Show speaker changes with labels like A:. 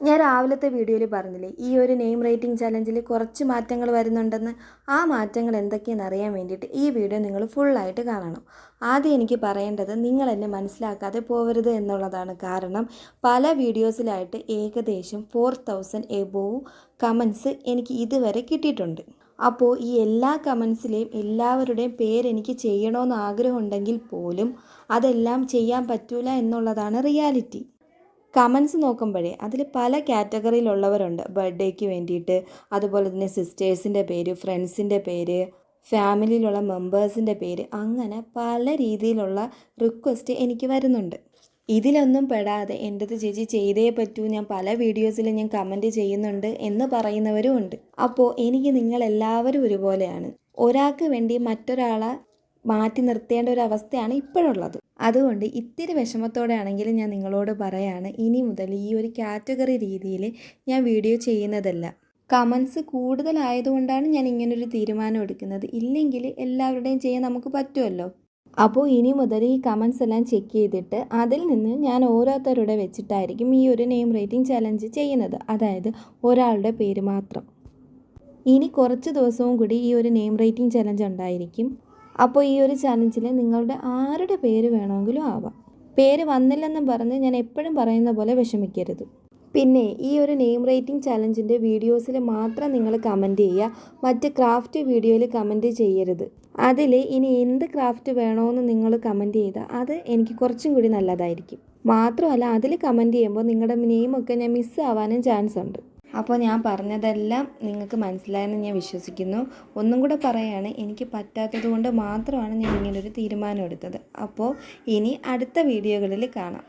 A: ഞാൻ രാവിലത്തെ വീഡിയോയിൽ പറഞ്ഞില്ലേ ഈ ഒരു നെയിം റേറ്റിംഗ് ചലഞ്ചിൽ കുറച്ച് മാറ്റങ്ങൾ വരുന്നുണ്ടെന്ന്. ആ മാറ്റങ്ങൾ എന്തൊക്കെയെന്ന് അറിയാൻ വേണ്ടിയിട്ട് ഈ വീഡിയോ നിങ്ങൾ ഫുള്ളായിട്ട് കാണണം. ആദ്യം എനിക്ക് പറയേണ്ടത് നിങ്ങൾ എന്നെ മനസ്സിലാക്കാതെ പോകരുത് എന്നുള്ളതാണ്. കാരണം പല വീഡിയോസിലായിട്ട് ഏകദേശം 4000 എബോവ് കമൻസ് എനിക്ക് ഇതുവരെ കിട്ടിയിട്ടുണ്ട്. അപ്പോൾ ഈ എല്ലാ കമൻസിലെയും എല്ലാവരുടെയും പേരെനിക്ക് ചെയ്യണമെന്ന് ആഗ്രഹമുണ്ടെങ്കിൽ പോലും അതെല്ലാം ചെയ്യാൻ പറ്റൂല എന്നുള്ളതാണ് റിയാലിറ്റി. കമൻസ് നോക്കുമ്പോഴേ അതിൽ പല കാറ്റഗറിയിലുള്ളവരുണ്ട്. ബർത്ത്ഡേക്ക് വേണ്ടിയിട്ട്, അതുപോലെ തന്നെ സിസ്റ്റേഴ്സിൻ്റെ പേര്, ഫ്രണ്ട്സിൻ്റെ പേര്, ഫാമിലിയിലുള്ള മെമ്പേഴ്സിൻ്റെ പേര്, അങ്ങനെ പല രീതിയിലുള്ള റിക്വസ്റ്റ് എനിക്ക് വരുന്നുണ്ട്. ഇതിലൊന്നും പെടാതെ എൻ്റെത് ചേച്ചി ചെയ്തേ പറ്റൂ, ഞാൻ പല വീഡിയോസിലും ഞാൻ കമൻറ്റ് ചെയ്യുന്നുണ്ട് എന്ന് പറയുന്നവരും ഉണ്ട്. അപ്പോൾ എനിക്ക് നിങ്ങളെല്ലാവരും ഒരുപോലെയാണ്. ഒരാൾക്ക് വേണ്ടി മറ്റൊരാളെ മാറ്റി നിർത്തേണ്ട ഒരു അവസ്ഥയാണ് ഇപ്പോഴുള്ളത്. അതുകൊണ്ട് ഇത്തിരി വിഷമത്തോടെ ആണെങ്കിലും ഞാൻ നിങ്ങളോട് പറയാണ്, ഇനി മുതൽ ഈ ഒരു കാറ്റഗറി രീതിയിൽ ഞാൻ വീഡിയോ ചെയ്യുന്നതല്ല. കമൻസ് കൂടുതലായതുകൊണ്ടാണ് ഞാൻ ഇങ്ങനൊരു തീരുമാനം എടുക്കുന്നത്. ഇല്ലെങ്കിൽ എല്ലാവരുടെയും ചെയ്യാൻ നമുക്ക് പറ്റുമല്ലോ. അപ്പോൾ ഇനി മുതൽ ഈ കമൻസ് എല്ലാം ചെക്ക് ചെയ്തിട്ട് അതിൽ നിന്ന് ഞാൻ ഓരോരുത്തരുടെ വെച്ചിട്ടായിരിക്കും ഈ ഒരു നെയിം റേറ്റിംഗ് ചലഞ്ച് ചെയ്യുന്നത്. അതായത് ഒരാളുടെ പേര് മാത്രം. ഇനി കുറച്ച് ദിവസവും കൂടി ഈ ഒരു നെയിം റേറ്റിംഗ് ചലഞ്ച് ഉണ്ടായിരിക്കും. അപ്പോൾ ഈ ഒരു ചലഞ്ചിൽ നിങ്ങളുടെ ആരുടെ പേര് വേണമെങ്കിലും ആവാം. പേര് വന്നില്ലെന്നും പറഞ്ഞ് ഞാൻ എപ്പോഴും പറയുന്ന പോലെ വിഷമിക്കരുത്. പിന്നെ ഈ ഒരു നെയിം റേറ്റിംഗ് ചലഞ്ചിൻ്റെ വീഡിയോസിൽ മാത്രം നിങ്ങൾ കമൻറ്റ് ചെയ്യുക. മറ്റ് ക്രാഫ്റ്റ് വീഡിയോയിൽ കമൻറ്റ് ചെയ്യരുത്. അതിൽ ഇനി എന്ത് ക്രാഫ്റ്റ് വേണമെന്ന് നിങ്ങൾ കമൻറ്റ് ചെയ്താൽ അത് എനിക്ക് കുറച്ചും കൂടി നല്ലതായിരിക്കും. മാത്രമല്ല അതിൽ കമൻറ്റ് ചെയ്യുമ്പോൾ നിങ്ങളുടെ നെയിമൊക്കെ ഞാൻ മിസ്സാവാനും ചാൻസ് ഉണ്ട്. അപ്പോൾ ഞാൻ പറഞ്ഞതെല്ലാം നിങ്ങൾക്ക് മനസ്സിലായെന്ന് ഞാൻ വിശ്വസിക്കുന്നു. ഒന്നും കൂടെ പറയുകയാണ്, എനിക്ക് പറ്റാത്തത് കൊണ്ട് മാത്രമാണ് ഞാൻ ഇങ്ങനൊരു തീരുമാനം എടുത്തത്. അപ്പോൾ ഇനി അടുത്ത വീഡിയോകളിൽ കാണാം.